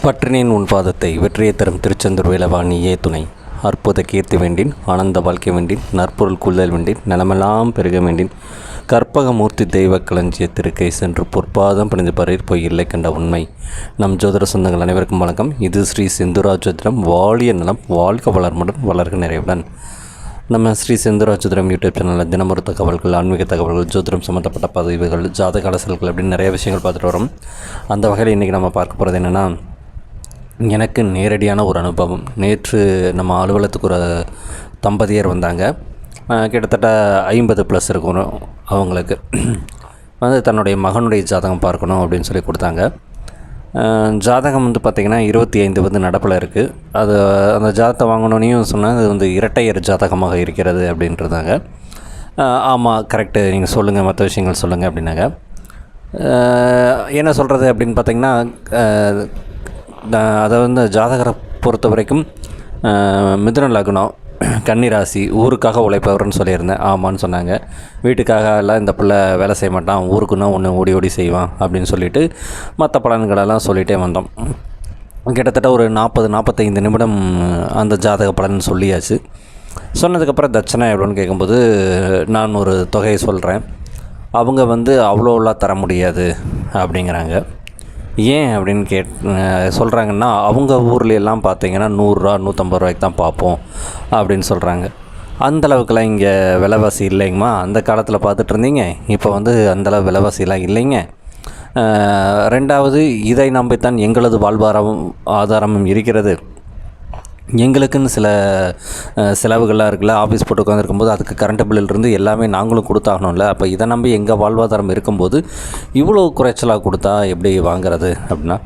பற்றினேன் உன் பாதத்தை வெற்றியை தரும் திருச்செந்தூர் வேலவாணியே துணை. அற்புத கீர்த்தி வேண்டின் ஆனந்த வாழ்க்கை வேண்டின் நற்பொருள் கொள்தல் வேண்டின் நலமெல்லாம் பெருக வேண்டின் கற்பகமூர்த்தி தெய்வ களஞ்சிய திருக்கை சென்று பொற்பாதம் பணிந்து பறையில் போய் இல்லை கண்ட உண்மை. நம் ஜோதிட சொந்தங்கள் அனைவருக்கும் வணக்கம். இது ஸ்ரீ செந்தூராஜ் ஜோதிடம். வாழிய நலம், வாழ்க வளர்முடன், வளர்க நிறைவுடன். நம்ம ஸ்ரீ செந்தூராஜ் ஜோதிடம் யூடியூப் சேனலில் தினமொரு தகவல்கள், ஆன்மீக தகவல்கள், ஜோதிடம் சம்மந்தப்பட்ட பதிவுகள், ஜாதக அலசல்கள் அப்படின்னு நிறைய விஷயங்கள் பார்த்துட்டு வரோம். அந்த வகையில் இன்றைக்கி நம்ம பார்க்க போகிறது என்னென்னா, எனக்கு நேரடியான ஒரு அனுபவம். நேற்று நம்ம அலுவலகத்துக்கு ஒரு தம்பதியர் வந்தாங்க. கிட்டத்தட்ட 50+ இருக்கணும். அவங்களுக்கு வந்து தன்னுடைய மகனுடைய ஜாதகம் பார்க்கணும் அப்படின்னு சொல்லி கொடுத்தாங்க. ஜாதகம் வந்து பார்த்திங்கன்னா 25 வந்து நடப்பில் இருக்குது. அது அந்த ஜாதகத்தை வாங்கணுன்னையும் சொன்னால் அது வந்து இரட்டையர் ஜாதகமாக இருக்கிறது அப்படின்றதாங்க. ஆமாம், கரெக்டு, நீங்கள் சொல்லுங்கள், மற்ற விஷயங்கள் சொல்லுங்கள் அப்படின்னாங்க. என்ன சொல்கிறது அப்படின்னு பார்த்திங்கன்னா, அதை வந்து ஜாதகரை பொறுத்த வரைக்கும் மிதுன லக்னம், கன்னிராசி, ஊருக்காக உழைப்பவர்னு சொல்லியிருந்தேன். ஆமான்னு சொன்னாங்க. வீட்டுக்காக எல்லாம் இந்த பிள்ளை வேலை செய்ய மாட்டான், ஊருக்குன்னா ஒன்று ஓடி ஓடி செய்வான் அப்படின்னு சொல்லிவிட்டு மற்ற பலன்களெல்லாம் சொல்லிகிட்டே வந்தோம். கிட்டத்தட்ட ஒரு 40-45 நிமிடம் அந்த ஜாதக பலன் சொல்லியாச்சு. சொன்னதுக்கப்புறம் தட்சணை எவ்வளோன்னு கேட்கும்போது நான் ஒரு தொகையை சொல்கிறேன். அவங்க வந்து அவ்வளோலாம் தர முடியாது அப்படிங்கிறாங்க. ஏன் அப்படின்னு சொல்கிறாங்கன்னா, அவங்க ஊர்லையெல்லாம் பார்த்தீங்கன்னா 100 ரூபா 150 ரூபாய்க்கு தான் பார்ப்போம் அப்படின்னு சொல்கிறாங்க. அந்தளவுக்கெல்லாம் இங்கே விலைவாசி இல்லைங்கம்மா. அந்த காலத்தில் பார்த்துட்டு இருந்தீங்க, இப்போ வந்து அந்தளவு விலைவாசிலாம் இல்லைங்க. ரெண்டாவது, இதை நம்பித்தான் எங்களது வாழ்வாதாரமும் ஆதாரமும் இருக்கிறது. எங்களுக்குன்னு சில செலவுகள்லாம் இருக்குல்ல. ஆஃபீஸ் போட்டு உட்காந்துருக்கும்போது அதுக்கு கரண்ட் பில்லிருந்து எல்லாமே நாங்களும் கொடுத்தாகணும்ல. அப்போ இதை நம்பி எங்கள் வாழ்வாதாரம் இருக்கும்போது இவ்வளோ குறைச்சலாக கொடுத்தா எப்படி வாங்கிறது அப்படின்னா,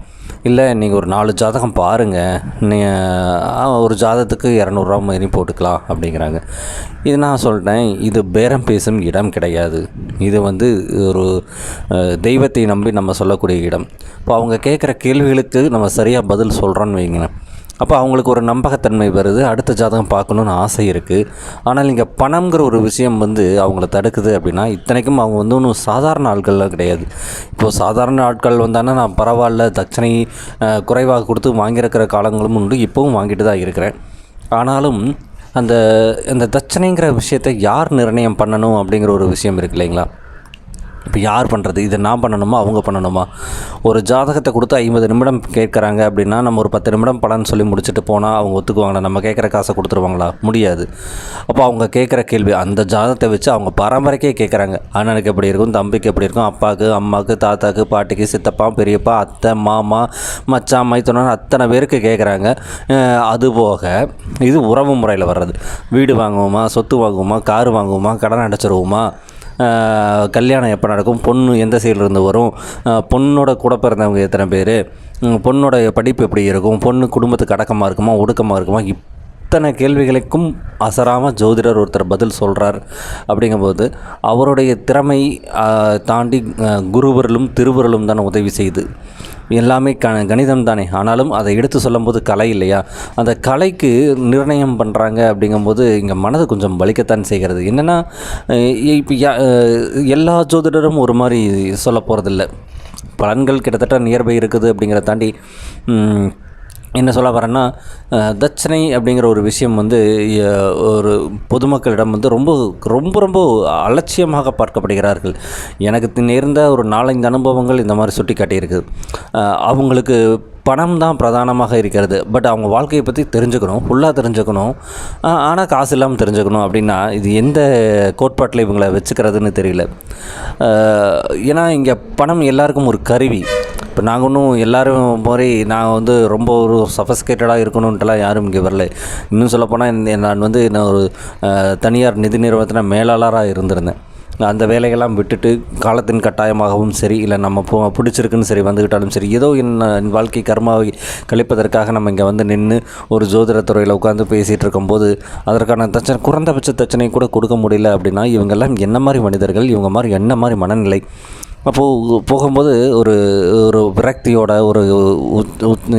இல்லை நீங்கள் ஒரு 4 ஜாதகம் பாருங்கள், ஒரு ஜாதகத்துக்கு 200 ரூபா மாதிரி போட்டுக்கலாம் அப்படிங்கிறாங்க. இது நான் சொல்லிட்டேன், இது பேரம் பேசும் இடம் கிடையாது. இது வந்து ஒரு தெய்வத்தை நம்பி நம்ம சொல்லக்கூடிய இடம். இப்போ அவங்க கேட்குற கேள்விகளுக்கு நம்ம சரியாக பதில் சொல்கிறோன்னு வைங்களேன். அப்போ அவங்களுக்கு ஒரு நம்பகத்தன்மை வருது, அடுத்த ஜாதகம் பார்க்கணுன்னு ஆசை இருக்குது. ஆனால் இங்கே பணம்ங்கிற ஒரு விஷயம் வந்து அவங்கள தடுக்குது. அப்படின்னா இத்தனைக்கும் அவங்க வந்து ஒன்றும் சாதாரண ஆட்கள்லாம் கிடையாது. இப்போது சாதாரண ஆட்கள் வந்தாங்கன்னா நான் பரவாயில்ல, தட்சணை குறைவாக கொடுத்து வாங்கியிருக்கிற காலங்களும் உண்டு, இப்போவும் வாங்கிட்டு தான் இருக்கிறேன். ஆனாலும் அந்த தட்சணைங்கிற விஷயத்தை யார் நிர்ணயம் பண்ணணும் அப்படிங்கிற ஒரு விஷயம் இருக்குது இல்லைங்களா. இப்போ யார் பண்ணுறது? இதை நான் பண்ணணுமா, அவங்க பண்ணணுமா? ஒரு ஜாதகத்தை கொடுத்து 50 நிமிடம் கேட்குறாங்க அப்படின்னா நம்ம ஒரு 10 நிமிடம் பலன் சொல்லி முடிச்சுட்டு போனால் அவங்க ஒத்துக்குவாங்களா? நம்ம கேட்குற காசை கொடுத்துருவாங்களா? முடியாது. அப்போ அவங்க கேட்குற கேள்வி அந்த ஜாதகத்தை வச்சு அவங்க பரம்பரைக்கே கேட்குறாங்க. அண்ணனுக்கு எப்படி இருக்கும், தம்பிக்கு எப்படி இருக்கும், அப்பாவுக்கு, அம்மாவுக்கு, தாத்தாக்கு, பாட்டிக்கு, சித்தப்பா, பெரியப்பா, அத்தை, மாமா, மச்சான், மைத்துனன், அத்தனை பேருக்கு கேட்குறாங்க. அதுபோக இது உறவு முறையில் வர்றது. வீடு வாங்குவோமா, சொத்து வாங்குவோமா, காரு வாங்குவோமா, கடன் அடைச்சிருவோமா, கல்யாணம் எப்போ நடக்கும், பொண்ணு எந்த சைட்லேருந்து வரும், பொண்ணோட கூட பிறந்தவங்க எத்தனை பேர், பொண்ணோட படிப்பு எப்படி இருக்கும், பொண்ணு குடும்பத்துக்கு அடக்கமாக இருக்குமா, ஒடுக்கமாக இருக்குமா, இத்தனை கேள்விகளுக்கும் அசராமல் ஜோதிடர் ஒருத்தர் பதில் சொல்கிறார். அப்படிங்கும்போது அவருடைய திறமை தாண்டி குருவர்களும் திருவருளும் தானே உதவி செய்து. எல்லாமே கணிதம் தானே. ஆனாலும் அதை எடுத்து சொல்லும்போது கலை இல்லையா, அந்த கலைக்கு நிர்ணயம் பண்ணுறாங்க. அப்படிங்கும்போது இங்கே மனது கொஞ்சம் வலிக்கத்தான் செய்கிறது. என்னென்னா, இப்போ எல்லா ஜோதிடரும் ஒரு மாதிரி சொல்ல போகிறதில்ல. பலன்கள் கிட்டத்தட்ட நியர்பை இருக்குது. அப்படிங்கிறத தாண்டி என்ன சொல்ல வரேன்னா, தட்சணை அப்படிங்கிற ஒரு விஷயம் வந்து ஒரு பொதுமக்களிடம் வந்து ரொம்ப ரொம்ப ரொம்ப அலட்சியமாக பார்க்கப்படுகிறார்கள். எனக்கு நேர்ந்த ஒரு 4-5 அனுபவங்கள் இந்த மாதிரி சுட்டி காட்டியிருக்குது. அவங்களுக்கு பணம் தான் பிரதானமாக இருக்கிறது. பட் அவங்க வாழ்க்கையை பற்றி தெரிஞ்சுக்கணும், ஃபுல்லாக தெரிஞ்சுக்கணும். ஆனால் காசு இல்லாமல் தெரிஞ்சுக்கணும். அப்படின்னா இது எந்த கோட்பாட்டில் இவங்களை வச்சுக்கிறதுன்னு தெரியல. ஏன்னா இங்கே பணம் எல்லாருக்கும் ஒரு கருவி. இப்போ நாங்கள் ஒன்றும் எல்லோரும் மாதிரி நான் வந்து ரொம்ப ஒரு சஃபஸ்கேட்டடாக இருக்கணுன்ட்டுலாம் யாரும் இங்கே வரல. இன்னும் சொல்லப்போனால் நான் வந்து நான் ஒரு தனியார் நிதி நிறுவனத்தில் மேலாளராக இருந்திருந்தேன். அந்த வேலைகள்லாம் விட்டுட்டு காலத்தின் கட்டாயமாகவும் சரி, இல்லை நம்ம பிடிச்சிருக்குன்னு சரி வந்துக்கிட்டாலும் சரி, ஏதோ என் வாழ்க்கை கர்மாவை கழிப்பதற்காக நம்ம இங்கே வந்து நின்று ஒரு ஜோதிடத்துறையில் உட்காந்து பேசிகிட்டு இருக்கும்போது அதற்கான குறைந்தபட்ச தட்சணை கூட கொடுக்க முடியல. அப்படின்னா இவங்கெல்லாம் என்ன மாதிரி மனிதர்கள், இவங்க மாதிரி என்ன மாதிரி மனநிலை? அப்போது போகும்போது ஒரு ஒரு விரக்தியோட ஒரு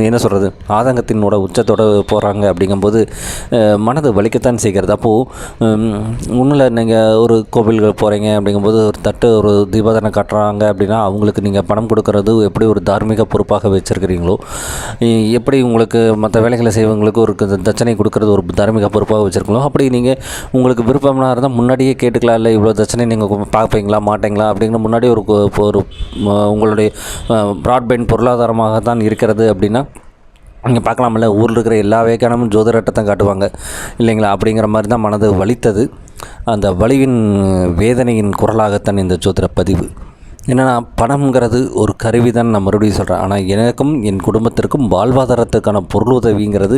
என்ன சொல்கிறது, ஆதங்கத்தினோட உச்சத்தோடு போகிறாங்க. அப்படிங்கும்போது மனது வலிக்கத்தான் செய்கிறது. அப்போது ஒன்றும் நீங்கள் ஒரு கோவில்கள் போகிறீங்க அப்படிங்கும்போது ஒரு தட்டு ஒரு தீபாதனை காட்டுறாங்க அப்படின்னா அவங்களுக்கு நீங்கள் பணம் கொடுக்கறது எப்படி ஒரு தார்மீக பொறுப்பாக வச்சுருக்கிறீங்களோ, எப்படி உங்களுக்கு மற்ற வேலைகளை செய்வங்களுக்கு ஒரு தட்சணை கொடுக்கறது ஒரு தார்மீக பொறுப்பாக வச்சுருக்கணும். அப்படி நீங்கள் உங்களுக்கு விருப்பம்னா இருந்தால் முன்னாடியே கேட்டுக்கலாம். இல்லை இவ்வளோ தட்சணை நீங்கள் பார்ப்பீங்களா மாட்டீங்களா அப்படிங்கிற முன்னாடி ஒரு உங்களுடைய ப்ராட்பேண்ட் பொருளாதாரமாக தான் இருக்கிறது அப்படின்னா நீங்கள் பார்க்கலாமில்ல, ஊரில் இருக்கிற எல்லா வேக்கானமும் ஜோதிடத்தை தான் காட்டுவாங்க இல்லைங்களா? அப்படிங்கிற மாதிரி தான் மனது வலித்தது. அந்த வலிவின் வேதனையின் குரலாகத்தான் இந்த ஜோதிட பதிவு. என்னென்னா, பணம்ங்கிறது ஒரு கருவி தான் நான் மறுபடியும் சொல்கிறேன். ஆனால் எனக்கும் என் குடும்பத்திற்கும் வாழ்வாதாரத்துக்கான பொருளுதவிங்கிறது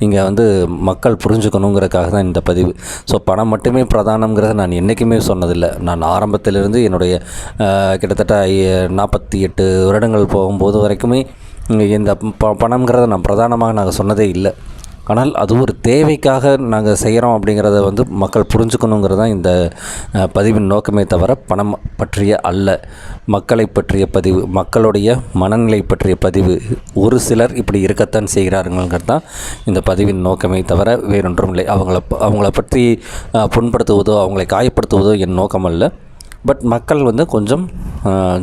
இங்கே மக்கள் புரிஞ்சுக்கணுங்கிறதுக்காக தான் இந்த பதிவு. ஸோ பணம் மட்டுமே பிரதானங்கிறத நான் என்றைக்குமே சொன்னதில்லை. நான் ஆரம்பத்திலிருந்து என்னுடைய கிட்டத்தட்ட 48 வருடங்கள் போகும்போது வரைக்குமே இந்த பணம்ங்கிறத நான் பிரதானமாக நாங்கள் சொன்னதே இல்லை. ஆனால் அது ஒரு தேவைக்காக நாங்கள் செய்கிறோம் அப்படிங்கிறத மக்கள் புரிஞ்சுக்கணுங்கிறது தான் இந்த பதிவின் நோக்கமே தவிர பணம் பற்றிய அல்ல. மக்களை பற்றிய பதிவு, மக்களுடைய மனநிலை பற்றிய பதிவு. ஒரு சிலர் இப்படி இருக்கத்தான் செய்கிறாருங்கிறது தான் இந்த பதிவின் நோக்கமே தவிர வேறொன்றும் இல்லை. அவங்கள பற்றி புண்படுத்துவதோ அவங்களை காயப்படுத்துவதோ என் நோக்கம் அல்ல. பட் மக்கள் கொஞ்சம்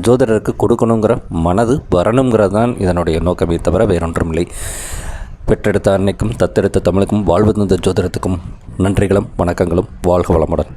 ஜோதிடருக்கு கொடுக்கணுங்கிற மனது வரணுங்கிறது தான் இதனுடைய நோக்கமே தவிர வேறொன்றும் இல்லை. பெற்றெடுத்த அன்னைக்கும் தத்தெடுத்த தமிழுக்கும் வாழ்வு தந்த ஜோதிடத்துக்கும் நன்றிகளும் வணக்கங்களும். வாழ்க வளமுடன்.